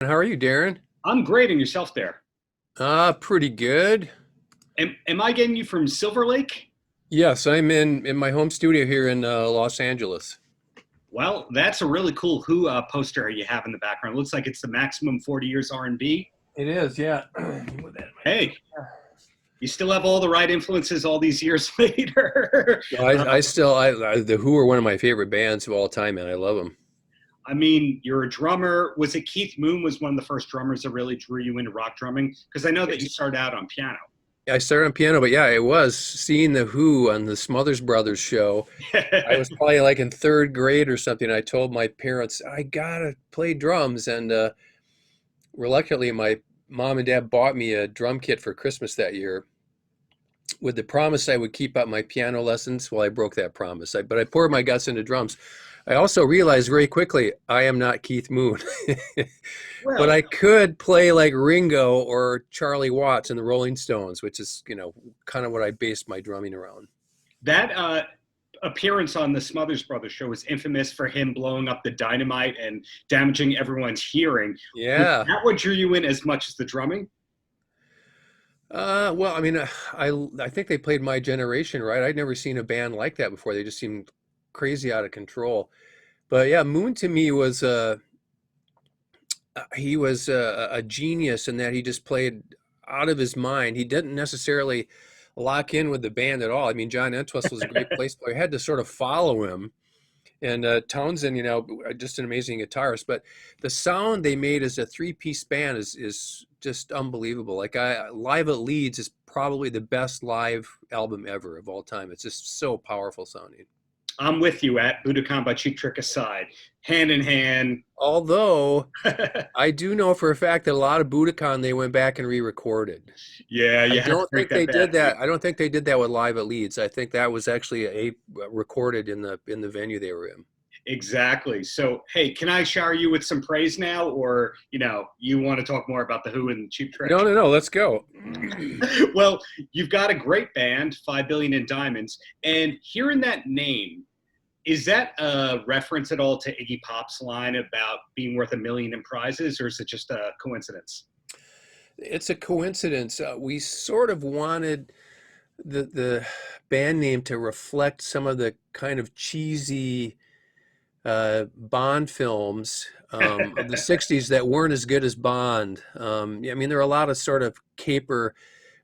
How are you, Darren? I'm great, and yourself there. Pretty good. Am I getting you from Silverlake? Yes, I'm in my home studio here in Los Angeles. Well, that's a really cool Who poster you have in the background. Looks like it's the maximum 40 years R&B. It is, yeah. Hey, you still have all the right influences all these years later. No, the Who are one of my favorite bands of all time, man. I love them. I mean, you're a drummer. Was it Keith Moon was one of the first drummers that really drew you into rock drumming? Because I know that you started out on piano. I started on piano, but yeah, it was seeing the Who on the Smothers Brothers show. I was probably like in third grade or something. I told my parents I gotta play drums, and reluctantly, my mom and dad bought me a drum kit for Christmas that year, with the promise I would keep up my piano lessons. Well, I broke that promise, but I poured my guts into drums. I also realized very quickly I am not Keith Moon, but Well, I could play like Ringo or Charlie Watts in the Rolling Stones, which is, kind of what I based my drumming around. that appearance on the Smothers Brothers show was infamous for him blowing up the dynamite and damaging everyone's hearing. Was Yeah. that what drew you in as much as the drumming? Well, I mean, I think they played My Generation, right? I'd never seen a band like that before. They just seemed crazy out of control. But yeah, Moon to me was he was a genius in that he just played out of his mind. He didn't necessarily lock in with the band at all. I mean, John Entwistle was a great bass player. I had to sort of follow him. And Townsend, just an amazing guitarist. But the sound they made as a three-piece band is just unbelievable. Like Live at Leeds is probably the best live album ever of all time. It's just so powerful sounding. I'm with you at Budokan by Cheap Trick aside, hand in hand. Although I do know for a fact that a lot of Budokan they went back and re-recorded. Yeah, I you have to don't break think that they bad did habit. that. I don't think they did that with Live at Leeds. I think that was actually a recorded in the venue they were in. Exactly. So, hey, can I shower you with some praise now, or you want to talk more about the Who and Cheap Trick? No, no, no. Let's go. Well, you've got a great band, 5 Billion in Diamonds, and hearing that name, is that a reference at all to Iggy Pop's line about being worth a million in prizes, or is it just a coincidence? It's a coincidence. We sort of wanted the band name to reflect some of the kind of cheesy Bond films of the 60s that weren't as good as Bond. Yeah, I mean, there are a lot of sort of caper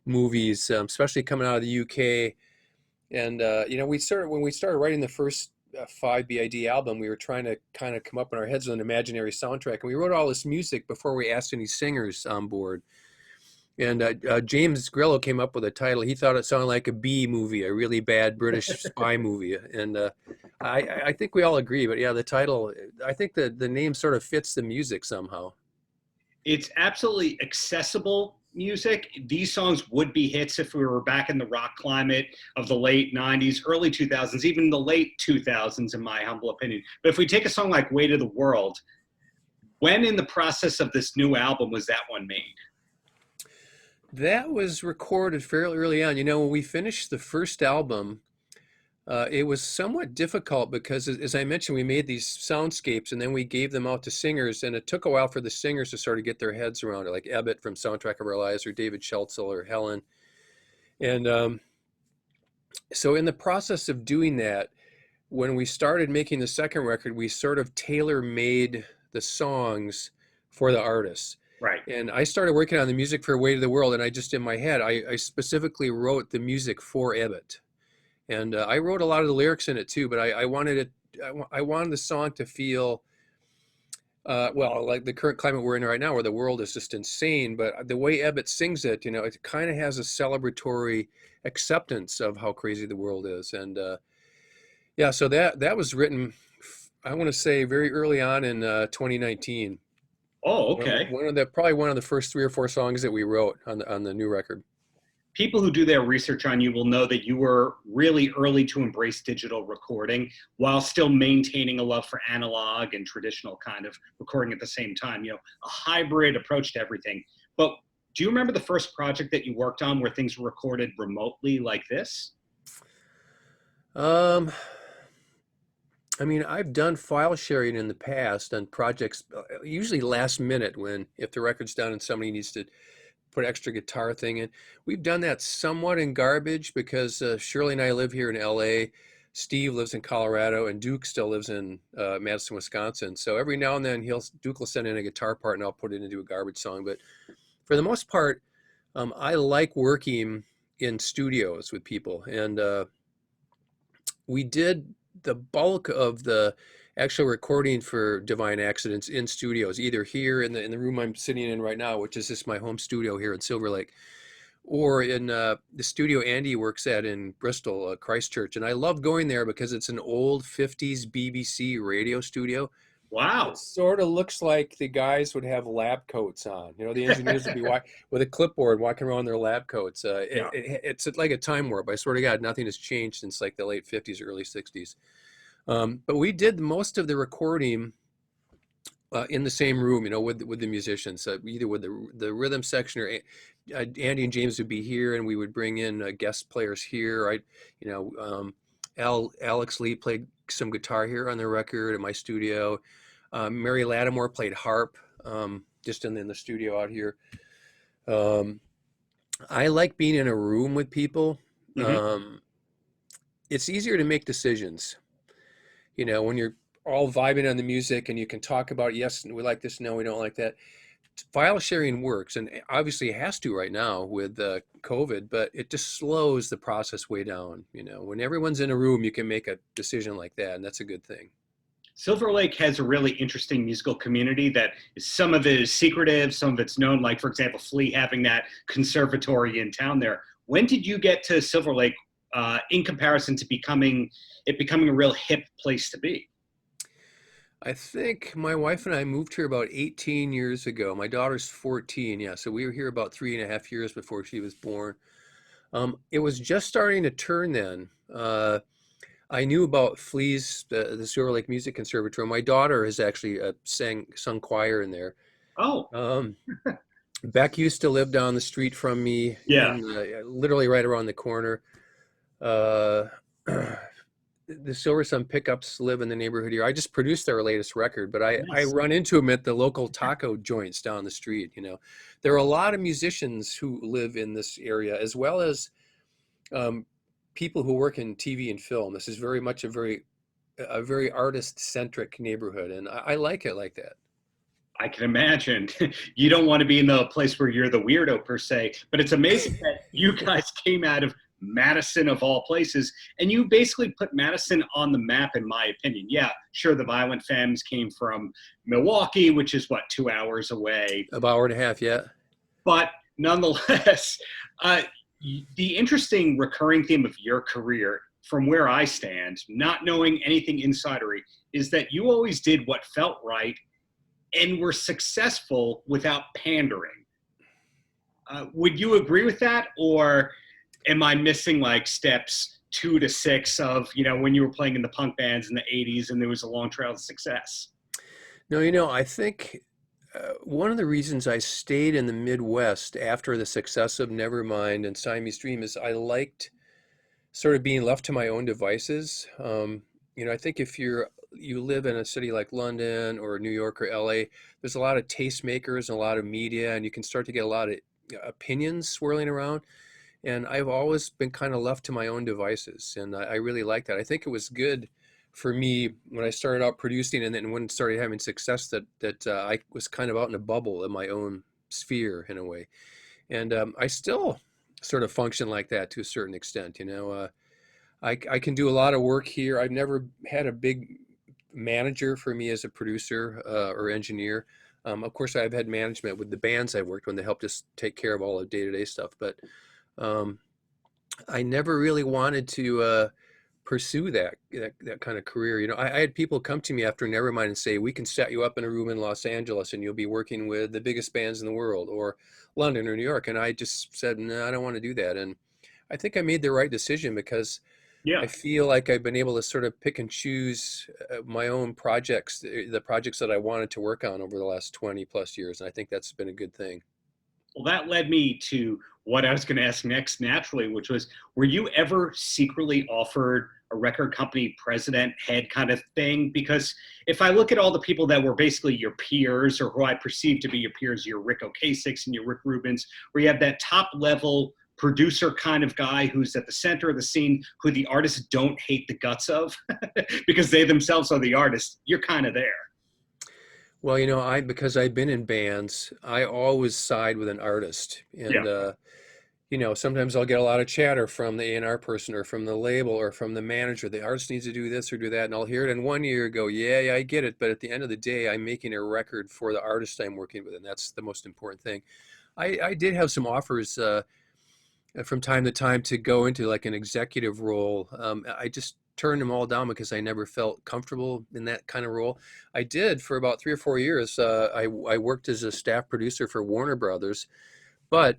movies, especially coming out of the UK. And, when we started writing the first 5BID album, we were trying to kind of come up in our heads with an imaginary soundtrack. And we wrote all this music before we asked any singers on board. And James Grillo came up with a title. He thought it sounded like a B movie, a really bad British spy movie. And I think we all agree. But yeah, the title, I think the name sort of fits the music somehow. It's absolutely accessible music. These songs would be hits if we were back in the rock climate of the late 90s, early 2000s, even the late 2000s, in my humble opinion. But if we take a song like Weight of the World, when in the process of this new album was that one made? That was recorded fairly early on. When we finished the first album, it was somewhat difficult because, as I mentioned, we made these soundscapes and then we gave them out to singers, and it took a while for the singers to sort of get their heads around it, like Ebbett from Soundtrack of Our Lives or David Schiltz or Helen. And so, in the process of doing that, when we started making the second record, we sort of tailor-made the songs for the artists. Right. And I started working on the music for Weight of the World, and I just, in my head, I specifically wrote the music for Ebbett. And I wrote a lot of the lyrics in it too, but I wanted it. I wanted the song to feel, well, like the current climate we're in right now, where the world is just insane. But the way Ebbett sings it, it kind of has a celebratory acceptance of how crazy the world is. And yeah, so that was written, I want to say, very early on in 2019. Oh, okay. Probably one of the first three or four songs that we wrote on the new record. People who do their research on you will know that you were really early to embrace digital recording while still maintaining a love for analog and traditional kind of recording at the same time, a hybrid approach to everything. But do you remember the first project that you worked on where things were recorded remotely like this? Um, I mean, I've done file sharing in the past on projects, usually last minute when if the record's done and somebody needs to put extra guitar thing in. We've done that somewhat in Garbage because Shirley and I live here in LA. Steve lives in Colorado, and Duke still lives in Madison, Wisconsin. So every now and then Duke will send in a guitar part and I'll put it into a Garbage song. But for the most part, I like working in studios with people, and we did the bulk of the actual recording for Divine Accidents in studios, either here in the room I'm sitting in right now, which is just my home studio here in Silverlake, or in the studio Andy works at in Bristol, Christchurch. And I love going there because it's an old 50s BBC radio studio. It Wow. sort of looks like the guys would have lab coats on. You know, the engineers would be with a clipboard walking around their lab coats. Yeah. It's like a time warp. I swear to God, nothing has changed since like the late 50s, early 60s. But we did most of the recording in the same room, you know, with the musicians, either with the rhythm section or Andy and James would be here, and we would bring in guest players here. You know, Alex Lee played some guitar here on the record at my studio. Mary Lattimore played harp just in the studio out here. I like being in a room with people. Hmm. It's easier to make decisions, you know, when you're all vibing on the music and you can talk about, yes, we like this, no, we don't like that. File sharing works, and obviously it has to right now with COVID, but it just slows the process way down. You know, when everyone's in a room, you can make a decision like that, and that's a good thing. Silver Lake has a really interesting musical community that is, some of it is secretive, some of it's known, like, for example, Flea having that conservatory in town there. When did you get to Silver Lake in comparison to becoming a real hip place to be? I think my wife and I moved here about 18 years ago. My daughter's 14, yeah, so we were here about 3.5 years before she was born. It was just starting to turn then. I knew about Flea's, the Silver Lake Music Conservatory. My daughter has actually sung choir in there. Oh, Um, Beck used to live down the street from me, yeah. in literally right around the corner. Uh, the Silver Sun Pickups live in the neighborhood here. I just produced their latest record, but I Nice. run into them at the local taco joints down the street. You know, there are a lot of musicians who live in this area, as well as um, people who work in TV and film. This is very much a very artist-centric neighborhood, and I like it like that. I can imagine. You don't want to be in the place where you're the weirdo per se, but it's amazing that you guys came out of Madison of all places, and you basically put Madison on the map, in my opinion. Yeah, sure, the Violent Femmes came from Milwaukee, which is what, 2 hours away, About hour and a half, yeah. but nonetheless, uh, the interesting recurring theme of your career, from where I stand, not knowing anything insidery, is that you always did what felt right and were successful without pandering. Would you agree with that, or am I missing like steps 2 to 6 of, you know, when you were playing in the punk bands in the '80s and there was a long trail of success? No, you know, I think one of the reasons I stayed in the Midwest after the success of Nevermind and Siamese Dream is I liked sort of being left to my own devices. You know, I think if you live in a city like London or New York or LA, there's a lot of tastemakers and a lot of media, and you can start to get a lot of opinions swirling around. And I've always been kind of left to my own devices, and I really like that. I think it was good for me when I started out producing, and then when it started having success, that I was kind of out in a bubble in my own sphere in a way. And I still sort of function like that to a certain extent. You know, I can do a lot of work here. I've never had a big manager for me as a producer or engineer. Of course, I've had management with the bands I worked when they helped us take care of all the day-to-day stuff, but um, I never really wanted to pursue that kind of career. You know, I had people come to me after Nevermind and say, "We can set you up in a room in Los Angeles, and you'll be working with the biggest bands in the world, or London or New York." And I just said, "No, I don't want to do that." And I think I made the right decision because Yeah. I feel like I've been able to sort of pick and choose my own projects, the projects that I wanted to work on over the last 20 plus years. And I think that's been a good thing. Well, that led me to what I was going to ask next naturally, which was, were you ever secretly offered a record company president head kind of thing? Because if I look at all the people that were basically your peers, or who I perceive to be your peers, your Rick Ocaseks and your Rick Rubins, where you have that top level producer kind of guy who's at the center of the scene, who the artists don't hate the guts of because they themselves are the artists, you're kind of there. Well, because I've been in bands, I always side with an artist. Yeah. And sometimes I'll get a lot of chatter from the A&R person or from the label or from the manager. The artist needs to do this or do that, and I'll hear it in one ear go, yeah, I get it. But at the end of the day, I'm making a record for the artist I'm working with, and that's the most important thing. I did have some offers from time to time to go into like an executive role. I just turned them all down because I never felt comfortable in that kind of role. I did for about 3 or 4 years. I worked as a staff producer for Warner Brothers, but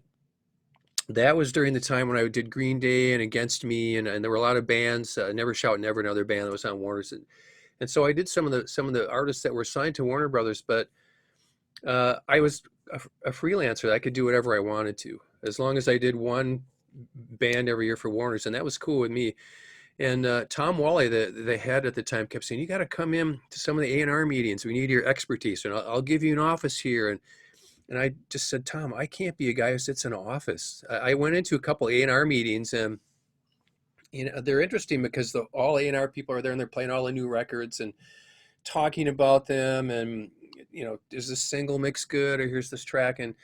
that was during the time when I did Green Day and Against Me, and there were a lot of bands. Never Shout Never, another band that was on Warner's, and so I did some of the artists that were signed to Warner Brothers, but I was a freelancer. I could do whatever I wanted to, as long as I did one band every year for Warner's, and that was cool with me. And Tom Wally, the head at the time, kept saying, "You got to come in to some of the A&R meetings. We need your expertise, and I'll give you an office here." And I just said, "Tom, I can't be a guy who sits in an office." I went into a couple A&R meetings, and they're interesting because all A&R people are there and they're playing all the new records and talking about them, and is this single mix good, or here's this track, and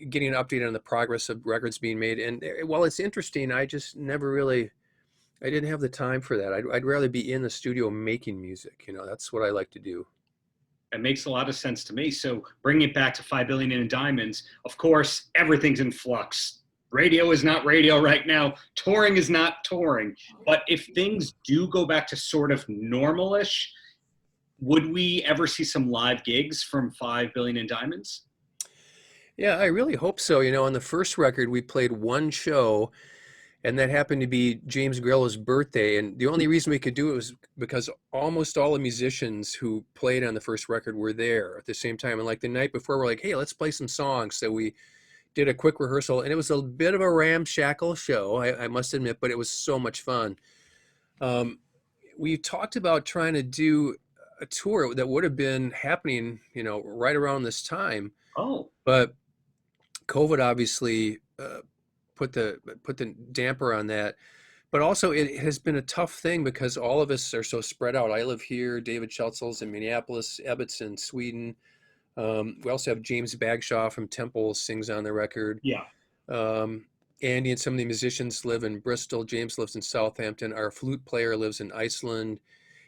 getting an update on the progress of records being made. And while it's interesting, I just never really, I didn't have the time for that. I'd rather be in the studio making music. That's what I like to do. It makes a lot of sense to me. So bringing it back to 5 billion in diamonds, of course, everything's in flux. Radio is not radio right now. Touring is not touring. But if things do go back to sort of normalish, would we ever see some live gigs from 5 billion in diamonds? Yeah, I really hope so. On the first record, we played one show, and that happened to be James Grillo's birthday. And the only reason we could do it was because almost all the musicians who played on the first record were there at the same time. And like the night before, we're like, hey, let's play some songs. So we did a quick rehearsal, and it was a bit of a ramshackle show, I must admit, but it was so much fun. We talked about trying to do a tour that would have been happening, right around this time, Oh, but COVID obviously put the damper on that. But also, it has been a tough thing because all of us are so spread out. I live here. David Schultzel's in Minneapolis. Ebbett's in Sweden. We also have James Bagshaw from Temple sings on the record. yeah. Andy and some of the musicians live in Bristol. James lives in Southampton. Our flute player lives in Iceland.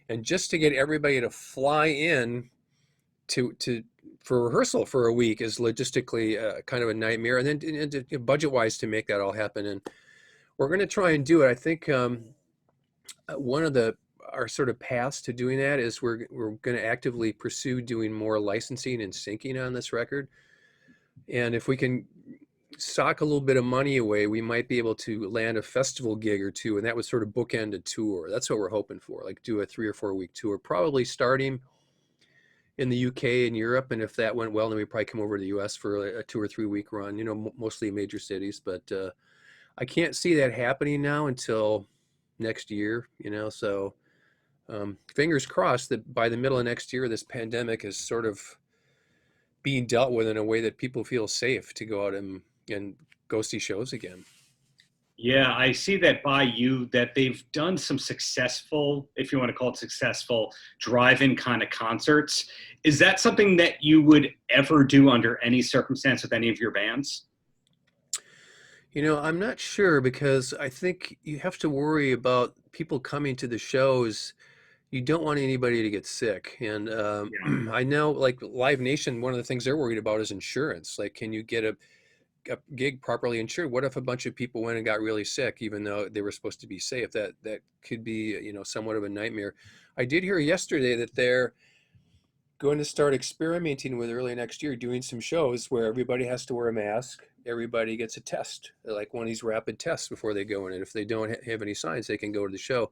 And just to get everybody to fly in to for rehearsal for a week is logistically kind of a nightmare. And then budget-wise to make that all happen. And we're going to try and do it. I think one of our sort of paths to doing that is we're going to actively pursue doing more licensing and syncing on this record. And if we can sock a little bit of money away, we might be able to land a festival gig or two, and that would sort of bookend a tour. That's what we're hoping for, like do a 3 or 4 week tour, probably starting in the UK and Europe. And if that went well, then we'd probably come over to the US for a 2 or 3 week run, mostly major cities. But I can't see that happening now until next year, so fingers crossed that by the middle of next year, this pandemic is sort of being dealt with in a way that people feel safe to go out and go see shows again. Yeah, I see that by you that they've done some successful, if you want to call it successful, drive-in kind of concerts. Is that something that you would ever do under any circumstance with any of your bands? I'm not sure because I think you have to worry about people coming to the shows. You don't want anybody to get sick. And Yeah. I know, like Live Nation, one of the things they're worried about is insurance. Like, can you get a gig properly insured? What if a bunch of people went and got really sick, even though they were supposed to be safe? That could be, somewhat of a nightmare. I did hear yesterday that they're going to start experimenting with early next year, doing some shows where everybody has to wear a mask. Everybody gets a test, like one of these rapid tests before they go in. And if they don't have any signs, they can go to the show.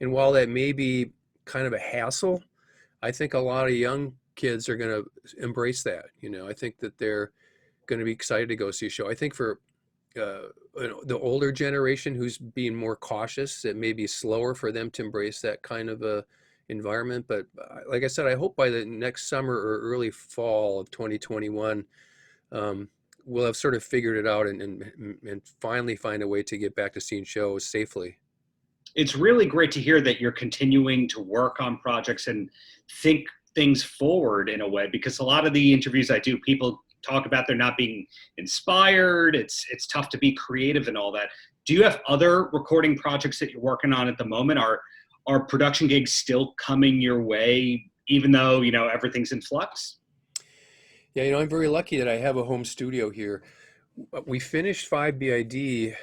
And while that may be kind of a hassle, I think a lot of young kids are going to embrace that. I think that they're going to be excited to go see a show. I think for the older generation who's being more cautious. It may be slower for them to embrace that kind of a environment. But like I said, I hope by the next summer or early fall of 2021, um, we'll have sort of figured it out and finally find a way to get back to seeing shows safely. It's really great to hear that you're continuing to work on projects and think things forward in a way, because a lot of the interviews I do, people talk about they're not being inspired. It's tough to be creative and all that. Do you have other recording projects that you're working on at the moment? Are production gigs still coming your way, even though, everything's in flux? Yeah, I'm very lucky that I have a home studio here. We finished 5BID.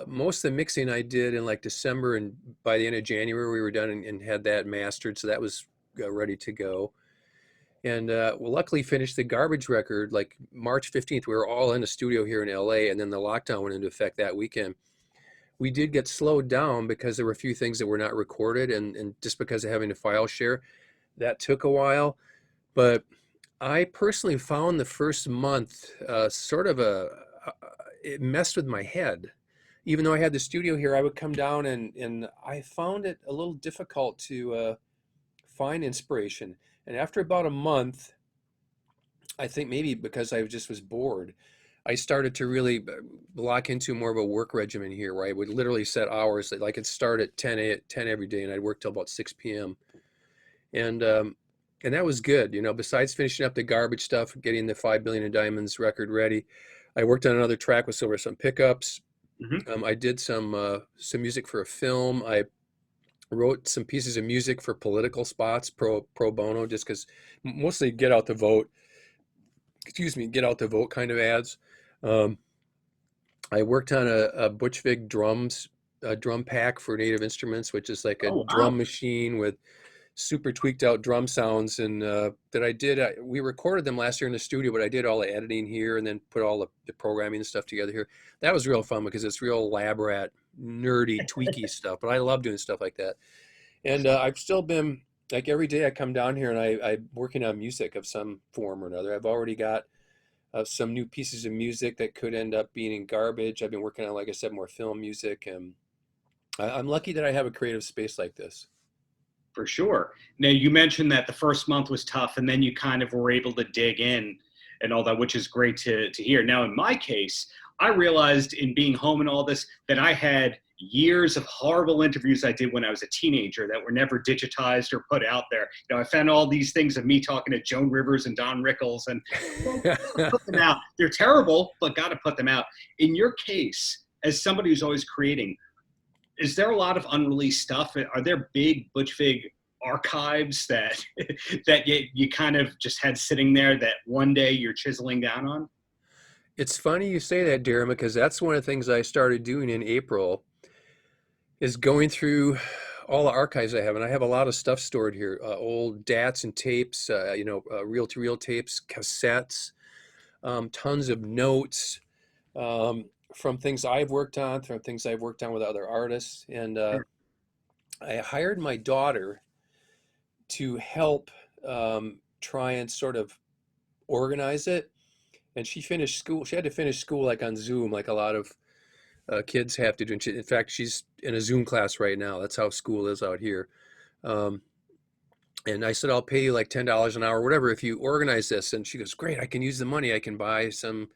Most of the mixing I did in like December, and by the end of January we were done and had that mastered, so that was ready to go. And we'll luckily finished the Garbage record like March 15th. We were all in a studio here in LA, and then the lockdown went into effect that weekend. We did get slowed down because there were a few things that were not recorded, and just because of having to file share, that took a while. But I personally found the first month sort of it messed with my head. Even though I had the studio here, I would come down and I found it a little difficult to find inspiration. And after about a month, I think maybe because I just was bored, I started to really lock into more of a work regimen here, where I would literally set hours that like I'd start at 10 every day and I'd work till about 6 p.m. And that was good. Besides finishing up the Garbage stuff, getting the 5 Billion in Diamonds record ready, I worked on another track with some pickups. Hmm. I did some music for a film. I wrote some pieces of music for political spots, pro bono, just because mostly get out the vote. Excuse me, get out the vote kind of ads. Um, I worked on a Butch Vig drum pack for Native Instruments, which is like a Oh, drum wow. machine with super tweaked out drum sounds, and that I did. We recorded them last year in the studio, but I did all the editing here and then put all the programming and stuff together here. That was real fun because it's real lab rat, nerdy, tweaky stuff. But I love doing stuff like that. And I've still been like every day I come down here and I'm working on music of some form or another. I've already got some new pieces of music that could end up being in Garbage. I've been working on, like I said, more film music, and I'm lucky that I have a creative space like this. For sure. Now, you mentioned that the first month was tough, and then you kind of were able to dig in and all that, which is great to hear. Now, in my case, I realized in being home and all this that I had years of horrible interviews I did when I was a teenager that were never digitized or put out there. I found all these things of me talking to Joan Rivers and Don Rickles, and well, gotta put them out. They're terrible, but got to put them out. In your case, as somebody who's always creating, is there a lot of unreleased stuff? Are there big Butch Vig archives that that you kind of just had sitting there that one day you're chiseling down on? It's funny you say that, Darren, because that's one of the things I started doing in April is going through all the archives I have, and I have a lot of stuff stored here, old DATs and tapes, reel-to-reel tapes, cassettes, tons of notes from things I've worked on, from things I've worked on with other artists, and I hired my daughter to help try and sort of organize it. And she finished school. She had to finish school like on Zoom, like a lot of kids have to do. And in fact, she's in a Zoom class right now. That's how school is out here. Um, and I said, I'll pay you like $10 an hour, whatever, if you organize this. And she goes, great, I can use the money. I can buy some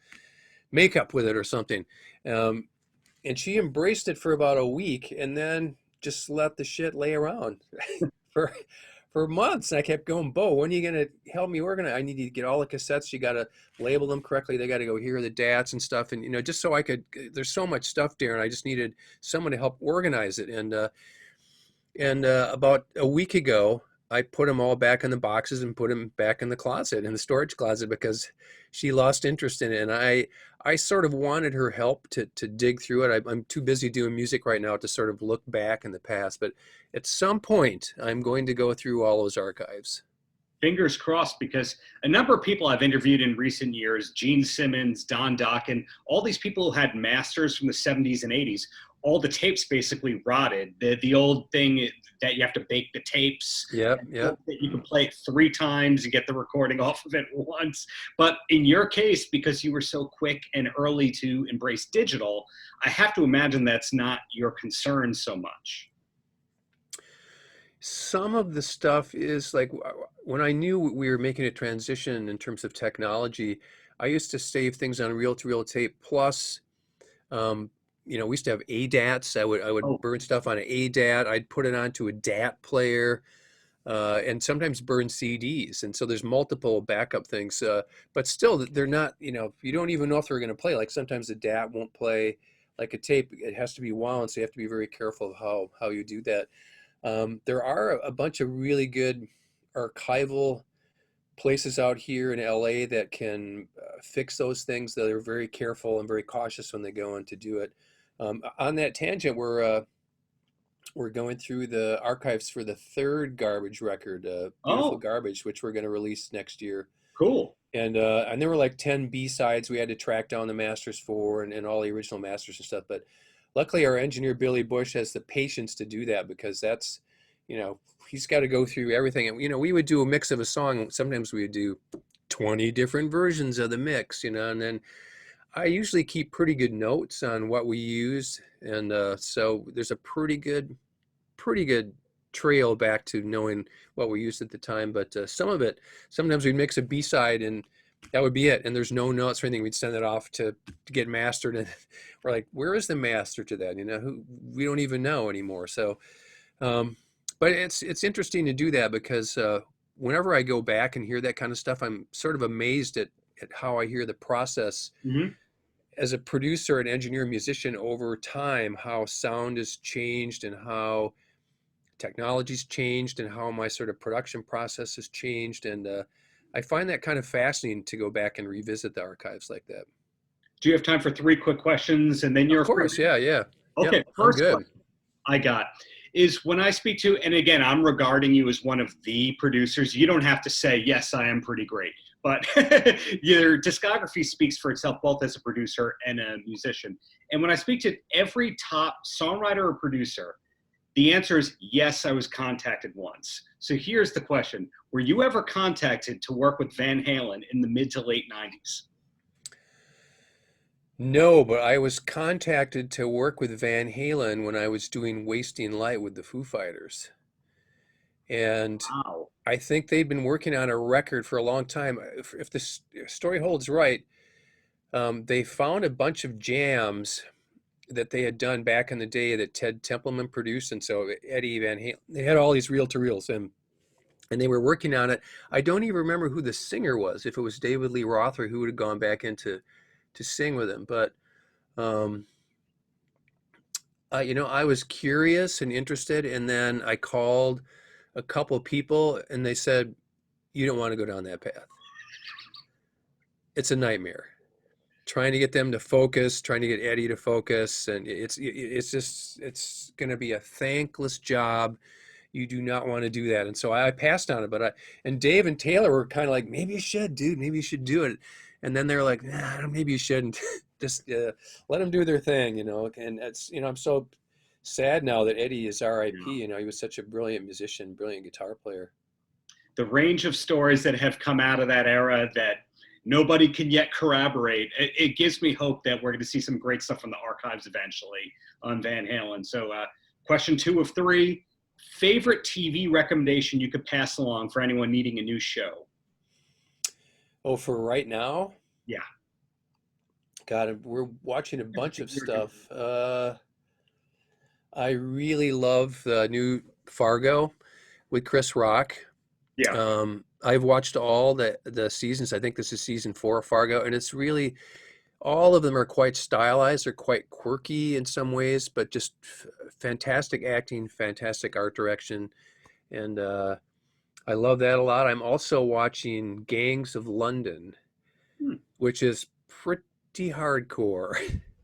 makeup with it or something. Um, and she embraced it for about a week and then just let the shit lay around for months. And I kept going, Bo, when are you gonna help me organize? I need to get all the cassettes. You gotta label them correctly. They gotta go here, the DATs and stuff. And just so I could. There's so much stuff, Darren. I just needed someone to help organize it. And about a week ago, I put them all back in the boxes and put them back in the closet, in the storage closet, because she lost interest in it. And I sort of wanted her help to dig through it. I'm too busy doing music right now to sort of look back in the past. But at some point, I'm going to go through all those archives. Fingers crossed, because a number of people I've interviewed in recent years, Gene Simmons, Don Dokken, all these people who had masters from the 70s and 80s, all the tapes basically rotted. The old thing that you have to bake the tapes, Yep, and yep. hope that you can play it 3 times and get the recording off of it once. But in your case, because you were so quick and early to embrace digital, I have to imagine that's not your concern so much. Some of the stuff is like when I knew we were making a transition in terms of technology, I used to save things on reel-to-reel tape. Plus, um, we used to have ADATs. I would Oh, burn stuff on an ADAT. I'd put it onto a DAT player, and sometimes burn CDs. And so there's multiple backup things. But still, they're not. You don't even know if they're going to play. Like sometimes the DAT won't play. Like a tape, it has to be wound, so you have to be very careful of how you do that. There are a bunch of really good archival places out here in LA that can fix those things. That are very careful and very cautious when they go in to do it. On that tangent, we're going through the archives for the third Garbage record, Beautiful oh, Garbage, which we're going to release next year. cool. And there were like 10 B-sides we had to track down the masters for, and all the original masters and stuff. But luckily our engineer Billy Bush has the patience to do that, because that's, you know, he's got to go through everything. And, we would do a mix of a song. Sometimes we would do 20 different versions of the mix, and then I usually keep pretty good notes on what we use. And so there's a pretty good trail back to knowing what we used at the time. But some of it, sometimes we'd mix a B-side and that would be it. And there's no notes or anything. We'd send it off to get mastered. And we're like, where is the master to that? We don't even know anymore. So, um, but it's interesting to do that, because whenever I go back and hear that kind of stuff, I'm sort of amazed at how I hear the process Hmm. as a producer and engineer musician over time, how sound has changed and how technology's changed and how my sort of production process has changed. And I find that kind of fascinating to go back and revisit the archives like that. Do you have time for 3 quick questions and then Of you're free? course, yeah, yeah. Yep, Okay, I'm first good. question I got is when I speak to, and again, I'm regarding you as one of the producers. You don't have to say, yes, I am pretty great, but your discography speaks for itself, both as a producer and a musician. And when I speak to every top songwriter or producer, the answer is yes, I was contacted once. So here's the question. Were you ever contacted to work with Van Halen in the mid to late 90s? No, but I was contacted to work with Van Halen when I was doing Wasting Light with the Foo Fighters. And Wow. I think they'd been working on a record for a long time. If the story holds right, they found a bunch of jams that they had done back in the day that Ted Templeman produced. And so Eddie Van Halen, they had all these reel to reels, and they were working on it. I don't even remember who the singer was, if it was David Lee Roth or who would have gone back in to sing with him. But um, I was curious and interested, and then I called a couple people, and they said, "You don't want to go down that path. It's a nightmare. Trying to get them to focus, trying to get Eddie to focus, and it's going to be a thankless job. You do not want to do that." And so I passed on it. And Dave and Taylor were kind of like, "Maybe you should, dude. Maybe you should do it." And then they're like, "Nah, maybe you shouldn't. Just let them do their thing." And I'm so sad now that Eddie is RIP. He was such a brilliant musician, brilliant guitar player. The range of stories that have come out of that era that nobody can yet corroborate, it gives me hope that we're going to see some great stuff from the archives eventually on Van Halen. So, question 2 of 3, favorite TV recommendation you could pass along for anyone needing a new show? Oh, for right now, Yeah. God, we're watching a bunch Everything of you're doing. stuff. I really love the new Fargo with Chris Rock. Yeah. I've watched all the seasons. I think this is season 4 of Fargo, and it's really, all of them are quite stylized. They're quite quirky in some ways, but just fantastic acting, fantastic art direction, and I love that a lot. I'm also watching Gangs of London, Hmm. which is pretty hardcore.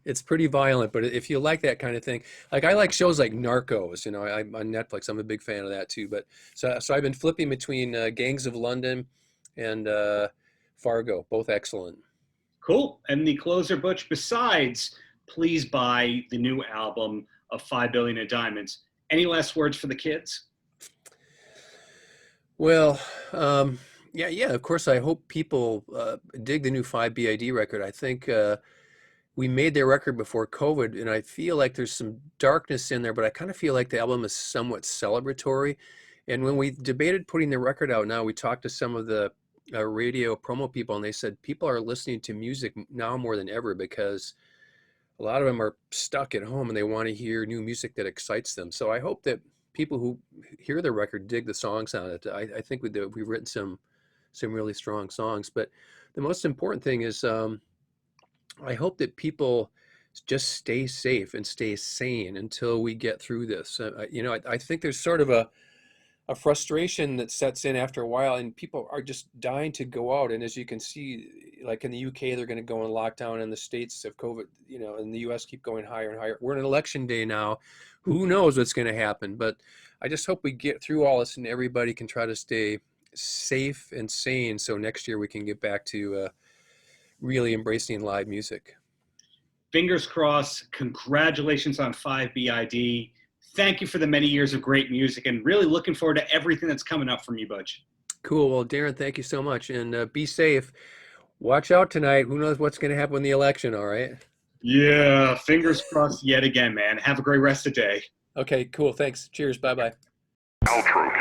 It's pretty violent, but if you like that kind of thing, like I like shows like Narcos, I'm on Netflix. I'm a big fan of that too. But so I've been flipping between Gangs of London and Fargo, both excellent. Cool. And the closer, Butch, besides please buy the new album of 5 Billion in Diamonds. Any last words for the kids? Well, yeah, of course, I hope people dig the new 5BID record. I think we made their record before COVID, and I feel like there's some darkness in there, but I kind of feel like the album is somewhat celebratory. And when we debated putting the record out now, we talked to some of the radio promo people, and they said people are listening to music now more than ever because a lot of them are stuck at home and they want to hear new music that excites them. So I hope that people who hear the record dig the songs on it. I think we've written some really strong songs, but the most important thing is I hope that people just stay safe and stay sane until we get through this. I think there's sort of a frustration that sets in after a while, and people are just dying to go out. And as you can see, like in the UK, they're going to go in lockdown, and the states of COVID, in the US keep going higher and higher. We're in an election day now. Who knows what's going to happen? But I just hope we get through all this and everybody can try to stay safe and sane so next year we can get back to really embracing live music. Fingers crossed. Congratulations on 5BID. Thank you for the many years of great music, and really looking forward to everything that's coming up from you, Butch. Cool. Well, Darren, thank you so much, and be safe. Watch out tonight. Who knows what's going to happen in the election, all right? Yeah, fingers crossed yet again, man. Have a great rest of the day. Okay, cool. Thanks. Cheers. Bye-bye. Paltrow.